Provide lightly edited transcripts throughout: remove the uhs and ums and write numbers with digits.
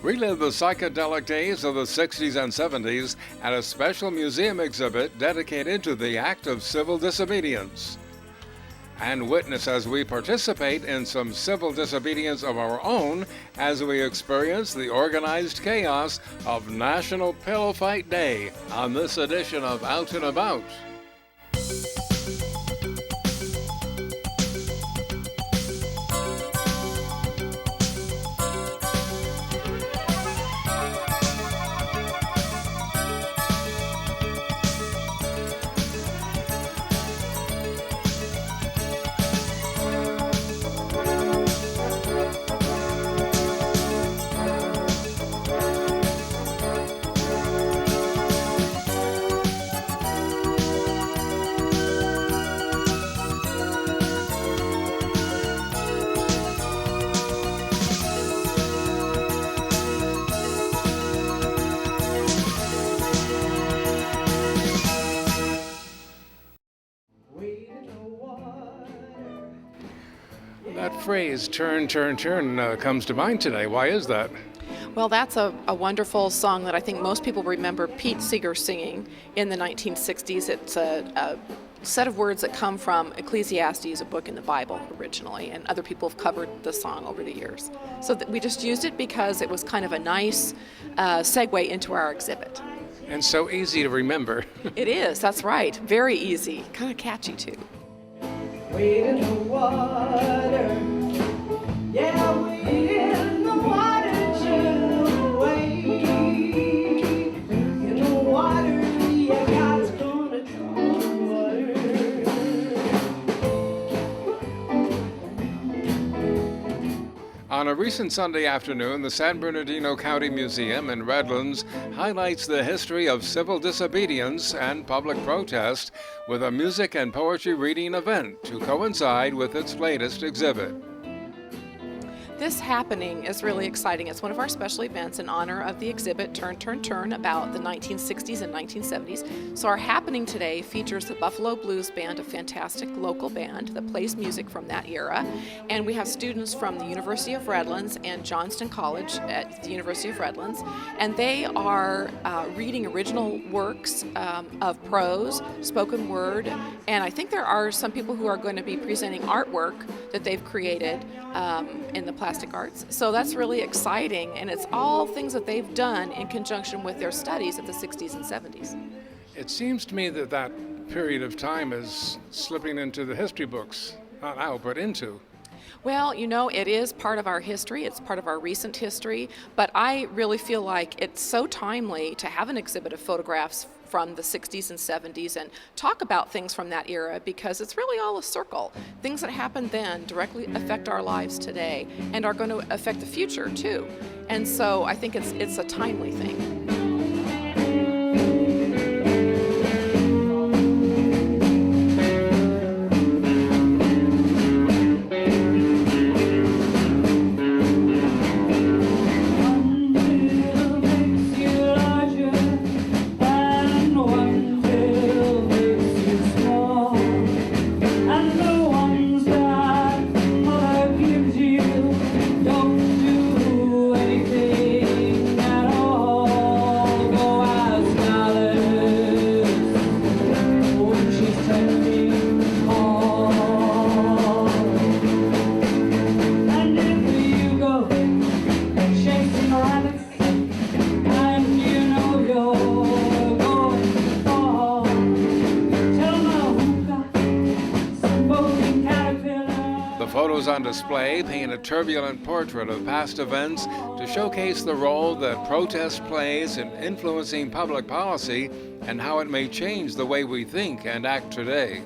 Relive the psychedelic days of the 60s and 70s at a special museum exhibit dedicated to the act of civil disobedience. And witness as we participate in some civil disobedience of our own as we experience the organized chaos of National Pillow Fight Day on this edition of Out and About. That phrase, turn, turn, turn, comes to mind today. Why is that? Well, that's a wonderful song that I think most people remember Pete Seeger singing in the 1960s. It's a set of words that come from Ecclesiastes, a book in the Bible originally, and other people have covered the song over the years. So we just used it because it was kind of a nice segue into our exhibit. And so easy to remember. It is, that's right. Very easy, kind of catchy too. Wade in the water, yeah, wade in the water to wade. In the water, yeah, God's gonna draw the water. On a recent Sunday afternoon, the San Bernardino County Museum in Redlands highlights the history of civil disobedience and public protest with a music and poetry reading event to coincide with its latest exhibit. This happening is really exciting. It's one of our special events in honor of the exhibit Turn, Turn, Turn about the 1960s and 1970s. So our happening today features the Buffalo Blues Band, a fantastic local band that plays music from that era. And we have students from the University of Redlands and Johnston College at the University of Redlands. And they are reading original works of prose, spoken word, and I think there are some people who are going to be presenting artwork that they've created in the plastic arts. So that's really exciting, and it's all things that they've done in conjunction with their studies of the 60s and 70s. It seems to me that that period of time is slipping into the history books, not out, but into. Well, you know, it is part of our history, it's part of our recent history, but I really feel like it's so timely to have an exhibit of photographs from the 60s and 70s and talk about things from that era, because it's really all a circle. Things that happened then directly affect our lives today and are going to affect the future too. And so I think it's a timely thing. Photos on display paint a turbulent portrait of past events to showcase the role that protest plays in influencing public policy and how it may change the way we think and act today.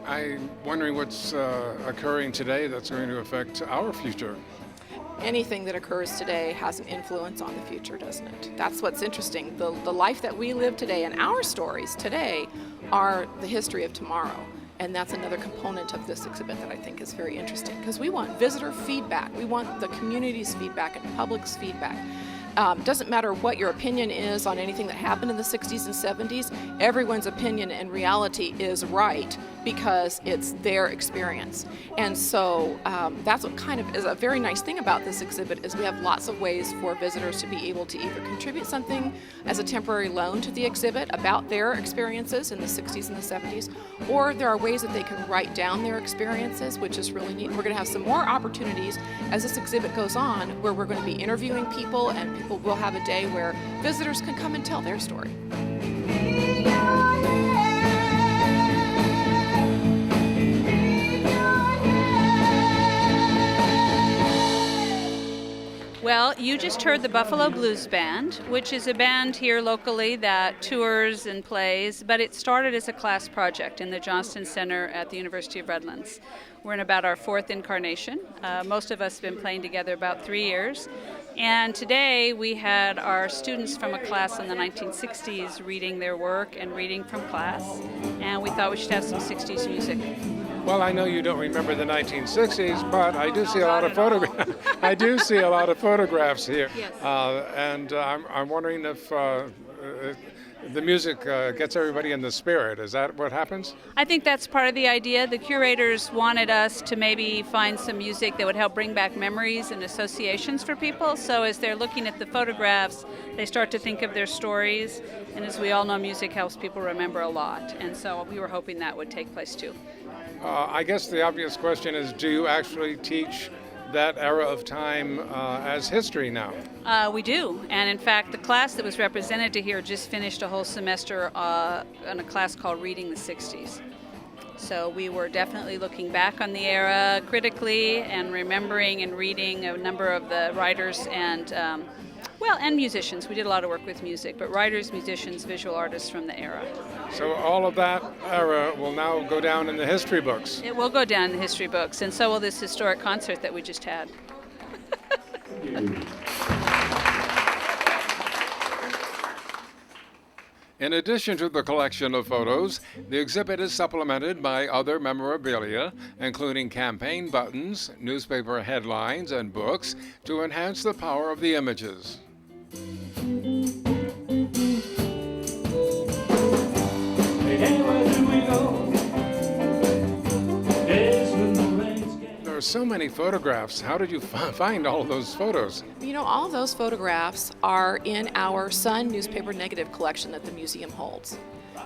I'm wondering what's occurring today that's going to affect our future. Anything that occurs today has an influence on the future, doesn't it? That's what's interesting. The life that we live today and our stories today are the history of tomorrow. And that's another component of this exhibit that I think is very interesting, because we want visitor feedback. We want the community's feedback and public's feedback. Doesn't matter what your opinion is on anything that happened in the 60s and 70s, everyone's opinion and reality is right, because it's their experience. And so that's what kind of is a very nice thing about this exhibit is we have lots of ways for visitors to be able to either contribute something as a temporary loan to the exhibit about their experiences in the 60s and the 70s, or there are ways that they can write down their experiences, which is really neat. We're going to have some more opportunities as this exhibit goes on where we're going to be interviewing people, and people will have a day where visitors can come and tell their story. Well, you just heard the Buffalo Blues Band, which is a band here locally that tours and plays, but it started as a class project in the Johnston Center at the University of Redlands. We're in about our 4th incarnation. Most of us have been playing together about 3 years. And today we had our students from a class in the 1960s reading their work and reading from class. And we thought we should have some 60s music. Well, I know you don't remember the 1960s, but I do see a lot of photographs. I do see a lot of photographs here, Yes. and I'm wondering if the music gets everybody in the spirit. Is that what happens? I think that's part of the idea. The curators wanted us to maybe find some music that would help bring back memories and associations for people. So as they're looking at the photographs, they start to think of their stories. And as we all know, music helps people remember a lot. And so we were hoping that would take place too. I guess the obvious question is, do you actually teach that era of time as history now? We do, and in fact the class that was represented to here just finished a whole semester on a class called Reading the 60s. So we were definitely looking back on the era critically and remembering and reading a number of the writers and and musicians. We did a lot of work with music, but writers, musicians, visual artists from the era. So all of that era will now go down in the history books. It will go down in the history books, and so will this historic concert that we just had. In addition to the collection of photos, the exhibit is supplemented by other memorabilia, including campaign buttons, newspaper headlines, and books to enhance the power of the images. There are so many photographs. How did you find all of those photos? You know, all of those photographs are in our Sun newspaper negative collection that the museum holds.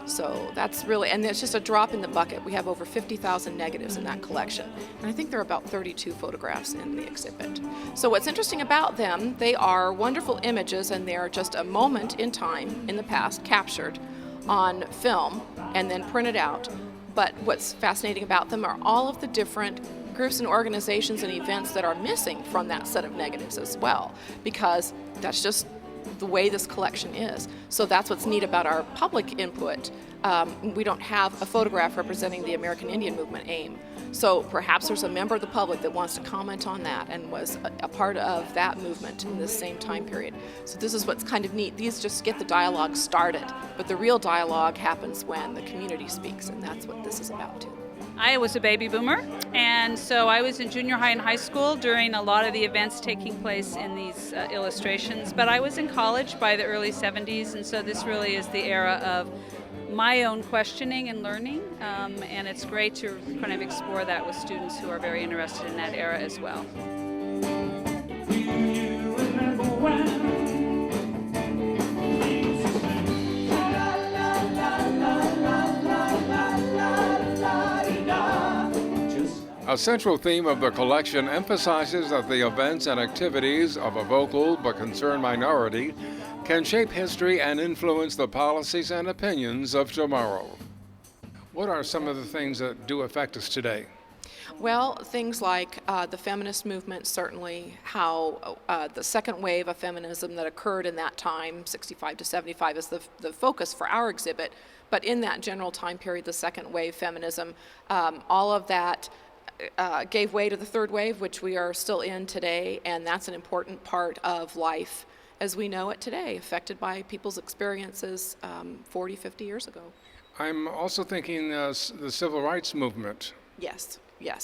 So that's really, and it's just a drop in the bucket. We have over 50,000 negatives in that collection. And I think there are about 32 photographs in the exhibit. So what's interesting about them, they are wonderful images, and they are just a moment in time in the past captured on film and then printed out. But what's fascinating about them are all of the different groups and organizations and events that are missing from that set of negatives as well, because that's just the way this collection is. So that's what's neat about our public input. We don't have a photograph representing the American Indian Movement, AIM. So perhaps there's a member of the public that wants to comment on that and was a part of that movement in this same time period. So this is what's kind of neat. These just get the dialogue started, but the real dialogue happens when the community speaks, and that's what this is about too. I was a baby boomer, and so I was in junior high and high school during a lot of the events taking place in these illustrations, but I was in college by the early 70s, and so this really is the era of my own questioning and learning, and it's great to kind of explore that with students who are very interested in that era as well. A central theme of the collection emphasizes that the events and activities of a vocal but concerned minority can shape history and influence the policies and opinions of tomorrow. What are some of the things that do affect us today? Well, things like the feminist movement, certainly, how the second wave of feminism that occurred in that time, 65 to 75, is the focus for our exhibit. But in that general time period, the second wave feminism, all of that gave way to the third wave, which we are still in today, and that's an important part of life as we know it today, affected by people's experiences 40, 50 years ago. I'm also thinking the civil rights movement. Yes,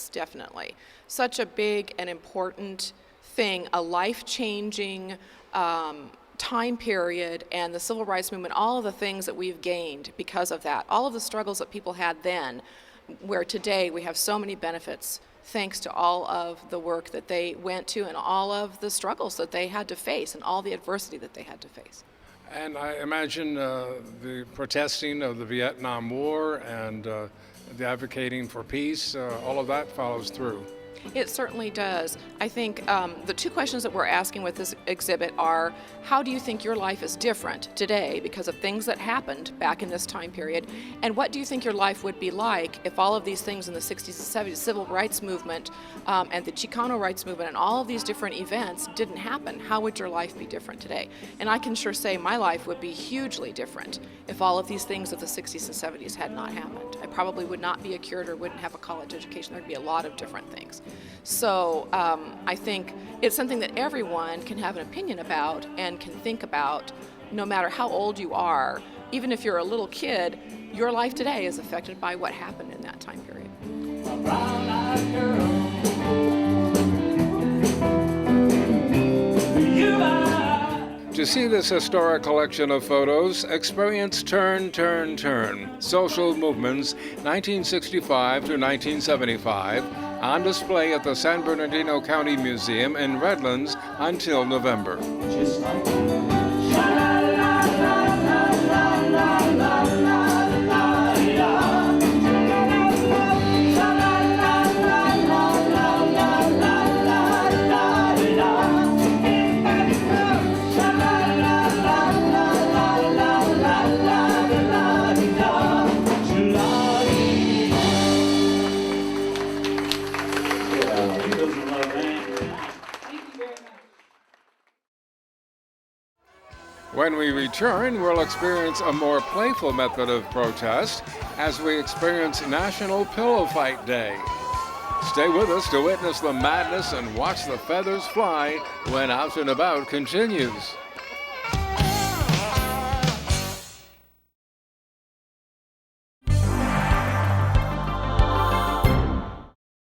definitely. Such a big and important thing, a life-changing time period, and the civil rights movement, all of the things that we've gained because of that, all of the struggles that people had then, where today we have so many benefits thanks to all of the work that they went to and all of the struggles that they had to face and all the adversity that they had to face. And I imagine the protesting of the Vietnam War and the advocating for peace, all of that follows through. It certainly does. I think the two questions that we're asking with this exhibit are, how do you think your life is different today because of things that happened back in this time period? And what do you think your life would be like if all of these things in the 60s and 70s, civil rights movement and the Chicano rights movement and all of these different events didn't happen? How would your life be different today? And I can sure say my life would be hugely different if all of these things of the 60s and 70s had not happened. I probably would not be a curator, wouldn't have a college education. There'd be a lot of different things. So I think it's something that everyone can have an opinion about and can think about, no matter how old you are. Even if you're a little kid, your life today is affected by what happened in that time period. A brown-eyed girl. You are. To see this historic collection of photos, experience Turn, Turn, Turn, Social Movements 1965 to 1975, on display at the San Bernardino County Museum in Redlands until November. Just like When we return, we'll experience a more playful method of protest as we experience National Pillow Fight Day. Stay with us to witness the madness and watch the feathers fly when Out and About continues.